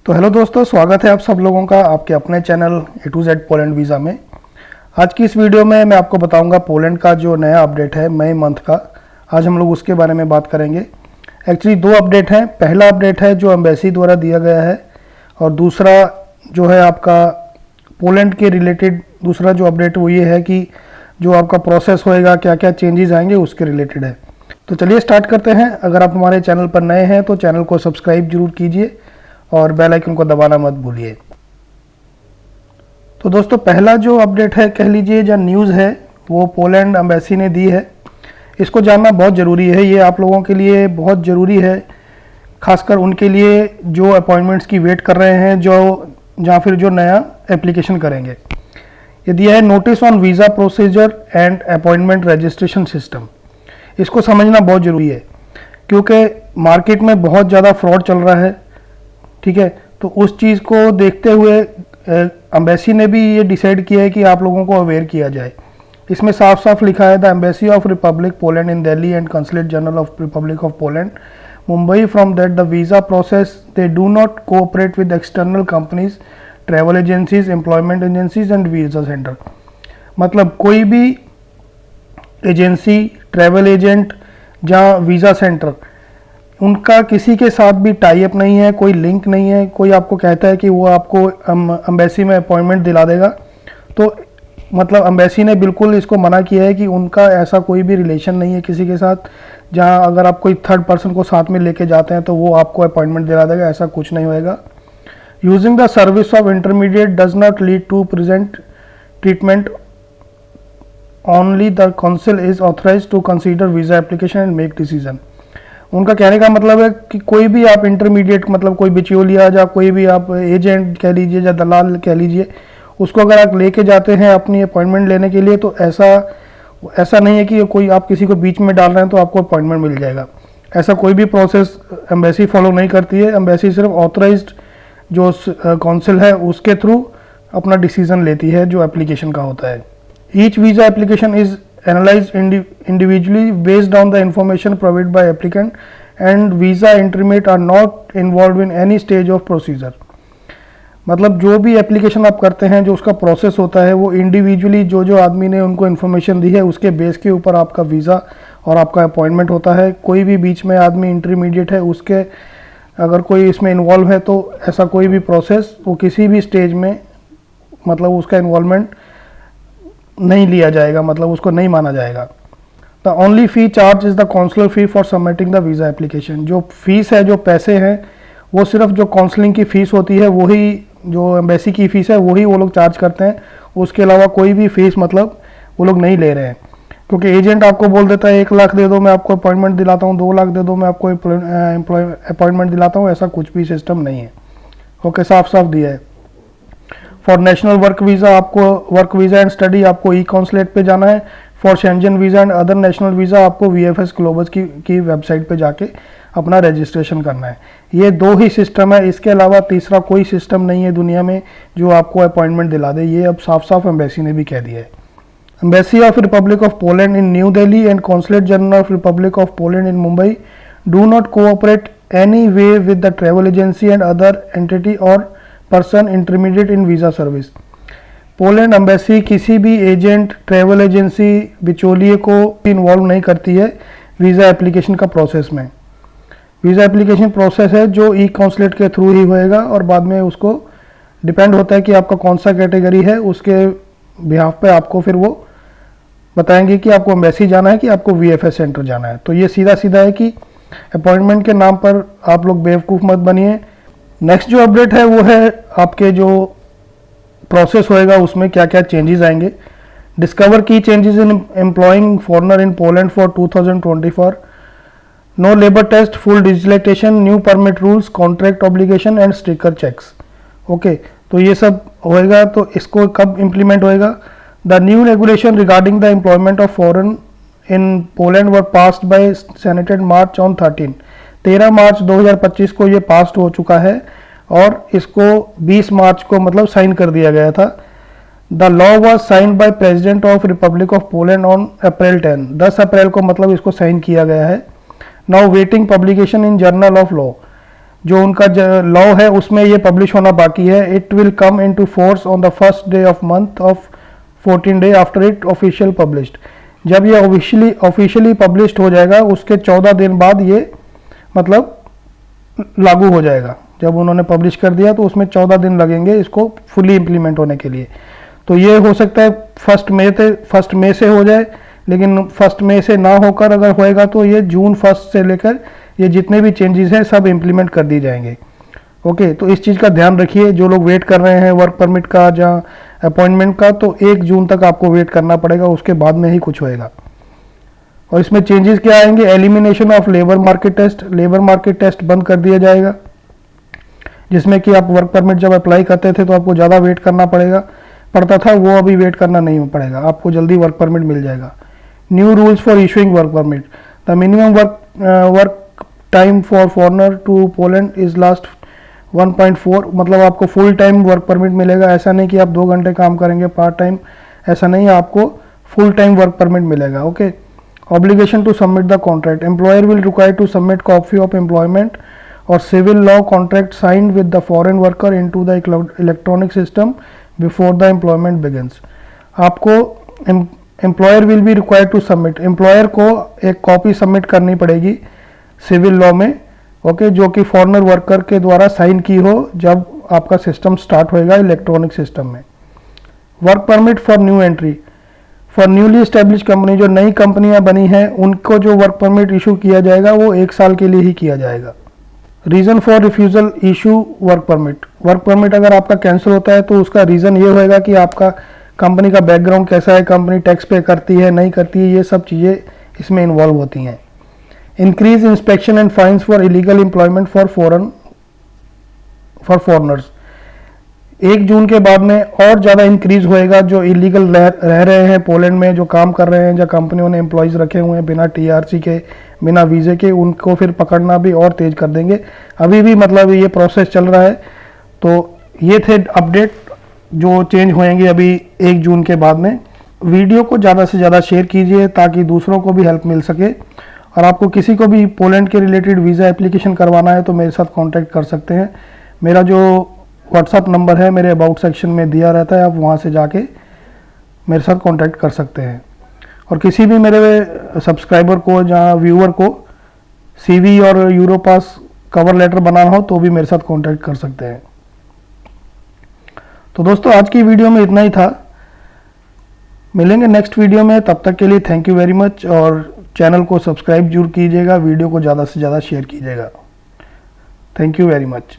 तो हेलो दोस्तों, स्वागत है आप सब लोगों का आपके अपने channel A to Z Poland visa में। आज की इस वीडियो में मैं आपको बताऊंगा पोलैंड का जो नया अपडेट है मई मंथ का। आज हम लोग उसके बारे में बात करेंगे। एक्चुअली दो अपडेट हैं। पहला अपडेट है जो एम्बेसी द्वारा दिया गया है, और दूसरा जो है आपका पोलैंड के रिलेटेड दूसरा जो अपडेट वो ये है कि जो आपका प्रोसेस होएगा, क्या क्या चेंजेस आएंगे उसके रिलेटेड है। तो चलिए स्टार्ट करते हैं। अगर आप हमारे चैनल पर नए हैं तो चैनल को सब्सक्राइब जरूर कीजिए और बेल आइकन को दबाना मत भूलिए। तो दोस्तों, पहला जो अपडेट है, कह लीजिए जो न्यूज़ है, वो पोलैंड एम्बेसी ने दी है। इसको जानना बहुत ज़रूरी है। ये आप लोगों के लिए बहुत ज़रूरी है, खासकर उनके लिए जो अपॉइंटमेंट्स की वेट कर रहे हैं, जहाँ फिर जो नया एप्लीकेशन करेंगे। ये दिया है notice on visa procedure and appointment registration system. इसको समझना बहुत ज़रूरी है क्योंकि मार्केट में बहुत ज़्यादा फ्रॉड चल रहा है। ठीक है, तो उस चीज़ को देखते हुए एम्बेसी ने भी ये डिसाइड किया है कि आप लोगों को अवेयर किया जाए। इसमें साफ साफ लिखा है, the embassy of Republic Poland in Delhi and consulate general of republic of Poland Mumbai from that the visa process they do not cooperate with external companies, travel agencies, employment agencies and visa centre. मतलब कोई भी agency, travel agent या visa centre, उनका किसी के साथ भी tie up नहीं है, कोई लिंक नहीं है। कोई आपको कहता है कि वो आपको एम्बेसी में अपॉइंटमेंट दिला देगा, तो मतलब एम्बेसी ने बिल्कुल इसको मना किया है कि उनका ऐसा कोई भी रिलेशन नहीं है किसी के साथ, जहां अगर आप कोई थर्ड पर्सन को साथ में लेके जाते हैं तो वो आपको अपॉइंटमेंट दिला देगा। ऐसा कुछ नहीं होएगा। Using the service of intermediate does not lead to present treatment, only the council is authorized to consider visa application and make decision. उनका कहने का मतलब है कि कोई भी आप इंटरमीडिएट, मतलब कोई बिचौलिया या कोई भी आप एजेंट कह लीजिए या दलाल कह लीजिए, उसको अगर आप लेके जाते हैं अपनी अपॉइंटमेंट लेने के लिए, तो ऐसा नहीं है कि कोई आप किसी को बीच में डाल रहे हैं तो आपको अपॉइंटमेंट मिल जाएगा। ऐसा कोई भी प्रोसेस एम्बेसी फॉलो नहीं करती है। एम्बेसी सिर्फ ऑथराइज्ड जो काउंसिल है उसके थ्रू अपना डिसीजन लेती है जो एप्लीकेशन का होता है। Each visa application is analyzed individually based on the information provided by applicant, and visa intermediate are not involved in any stage of procedure। मतलब जो भी एप्लीकेशन आप करते हैं, जो उसका प्रोसेस होता है, वो इंडिविजुअली जो आदमी ने उनको इन्फॉर्मेशन दी है उसके बेस के ऊपर आपका वीज़ा और आपका अपॉइंटमेंट होता है। कोई भी बीच में आदमी इंटरमीडिएट है, उसके अगर कोई इसमें इन्वॉल्व है तो ऐसा कोई भी प्रोसेस वो किसी भी स्टेज में मतलब उसका इन्वॉल्वमेंट नहीं लिया जाएगा, मतलब उसको नहीं माना जाएगा। The only fee charge is the counsellor fee for submitting the visa application. जो फीस है, जो पैसे हैं, वो सिर्फ जो काउंसलिंग की फ़ीस होती है, वही जो एम्बेसी की फ़ीस है वही वो लोग चार्ज करते हैं। उसके अलावा कोई भी फीस मतलब वो लोग नहीं ले रहे हैं। क्योंकि एजेंट आपको बोल देता है 1 लाख दे दो मैं आपको अपॉइंटमेंट दिलाता हूँ, 2 लाख दे दो मैं आपको अपॉइंटमेंट दिलाता हूँ, ऐसा कुछ भी सिस्टम नहीं है। ओके, साफ साफ दिया है। फॉर नेशनल वर्क वीज़ा आपको वर्क वीज़ा एंड स्टडी आपको ई काउंसलेट पे जाना है। For Shenzhen visa and other national visa आपको VFS ग्लोबल की वेबसाइट पे जाके अपना रजिस्ट्रेशन करना है। ये 2 ही सिस्टम है, इसके अलावा तीसरा कोई सिस्टम नहीं है दुनिया में जो आपको अपॉइंटमेंट दिला दे। ये अब साफ साफ एम्बेसी ने भी कह दिया है। Embassy of republic of Poland in new Delhi and consulate general of republic of Poland in Mumbai do not cooperate any way with the travel agency and other entity और person intermediate in visa service. Poland embassy किसी भी agent, travel agency, बिचौलिए को involve नहीं करती है visa application का process में। वीज़ा एप्लीकेशन प्रोसेस है जो ई काउंसलेट के थ्रू ही होएगा, और बाद में उसको डिपेंड होता है कि आपका कौन सा कैटेगरी है, उसके बिहाफ पे आपको फिर वो बताएंगे कि आपको एम्बेसी जाना है कि आपको VFS सेंटर जाना है। तो ये सीधा सीधा है कि अपॉइंटमेंट के नाम पर आप लोग बेवकूफ़ मत बनिए। नेक्स्ट जो अपडेट है वो है आपके जो प्रोसेस होएगा उसमें क्या क्या चेंजेस आएंगे। डिस्कवर की changes in employing foreigner in Poland for 2024, no labour test, full digitalisation, new permit rules, contract obligation and sticker checks. Okay, तो ये सब होएगा। तो इसको कब इम्प्लीमेंट होएगा? The new regulation regarding the employment of foreign in Poland were passed by senated March on 13 March 2025 को ये पास हो चुका है, और इसको 20 मार्च को मतलब साइन कर दिया गया था। The law was signed by president of republic of Poland on April 10 अप्रैल को मतलब इसको साइन किया गया है। Now waiting publication in journal of law. जो उनका लॉ है उसमें ये पब्लिश होना बाकी है। It will come into force on the first day of month of 14 day after it official published. जब ये ऑफिशियली पब्लिश्ड हो जाएगा उसके 14 दिन बाद ये मतलब लागू हो जाएगा। जब उन्होंने पब्लिश कर दिया तो उसमें 14 दिन लगेंगे इसको फुली इम्प्लीमेंट होने के लिए। तो ये हो सकता है फर्स्ट मई से हो जाए, लेकिन फर्स्ट मई से ना होकर अगर होएगा तो ये जून 1 से लेकर ये जितने भी चेंजेस हैं सब इम्प्लीमेंट कर दी जाएंगे। ओके, तो इस चीज़ का ध्यान रखिए। जो लोग वेट कर रहे हैं वर्क परमिट का या अपॉइंटमेंट का, तो 1 जून तक आपको वेट करना पड़ेगा, उसके बाद में ही कुछ होएगा। और इसमें चेंजेस क्या आएंगे? Elimination of labour market test. Labour market test बंद कर दिया जाएगा, जिसमें कि आप वर्क परमिट जब अप्लाई करते थे तो आपको ज़्यादा वेट करना पड़ता था, वो अभी वेट करना नहीं पड़ेगा, आपको जल्दी वर्क परमिट मिल जाएगा। New rules for issuing work permit. The minimum work time for foreigner to Poland is last 1.4, मतलब आपको फुल टाइम वर्क परमिट मिलेगा। ऐसा नहीं कि आप 2 घंटे काम करेंगे पार्ट टाइम, ऐसा नहीं है, आपको फुल टाइम वर्क परमिट मिलेगा। Okay, obligation to submit the contract. Employer will require to submit copy of employment और civil law contract signed with the foreign worker into the electronic system before the employment begins. आपको employer will be required to submit, employer को एक copy submit करनी पड़ेगी civil law में, okay, जो कि foreigner worker के द्वारा साइन की हो जब आपका सिस्टम स्टार्ट होएगा इलेक्ट्रॉनिक सिस्टम में। Work permit for new entry. For newly establish company, जो नई कंपनियां बनी हैं उनको जो वर्क परमिट इशू किया जाएगा वो 1 साल के लिए ही किया जाएगा। Reason for refusal issue work permit. Work permit अगर आपका कैंसिल होता है तो उसका रीज़न ये होएगा कि आपका कंपनी का बैकग्राउंड कैसा है, कंपनी टैक्स पे करती है नहीं करती है, ये सब चीज़ें इसमें इन्वॉल्व होती हैं। Increase inspection and fines for illegal employment for foreigners. 1 जून के बाद में और ज़्यादा इंक्रीज होएगा। जो इलीगल रह रहे हैं पोलैंड में, जो काम कर रहे हैं, जो कंपनियों ने एम्प्लॉयज़ रखे हुए हैं बिना TRC के, बिना वीज़े के, उनको फिर पकड़ना भी और तेज़ कर देंगे। अभी भी मतलब ये प्रोसेस चल रहा है। तो ये थे अपडेट जो चेंज होएंगे अभी 1 जून के बाद में। वीडियो को ज़्यादा से ज़्यादा शेयर कीजिए ताकि दूसरों को भी हेल्प मिल सके। और आपको किसी को भी पोलैंड के रिलेटेड वीज़ा एप्लीकेशन करवाना है तो मेरे साथ कांटेक्ट कर सकते हैं। मेरा जो व्हाट्सअप नंबर है मेरे अबाउट सेक्शन में दिया रहता है, आप वहाँ से जाके मेरे साथ कांटेक्ट कर सकते हैं। और किसी भी मेरे सब्सक्राइबर को या व्यूअर को CV और यूरोपास कवर लेटर बनाना हो तो भी मेरे साथ कांटेक्ट कर सकते हैं। तो दोस्तों आज की वीडियो में इतना ही था, मिलेंगे नेक्स्ट वीडियो में। तब तक के लिए थैंक यू वेरी मच, और चैनल को सब्सक्राइब जरूर कीजिएगा, वीडियो को ज़्यादा से ज़्यादा शेयर कीजिएगा। Thank you very much.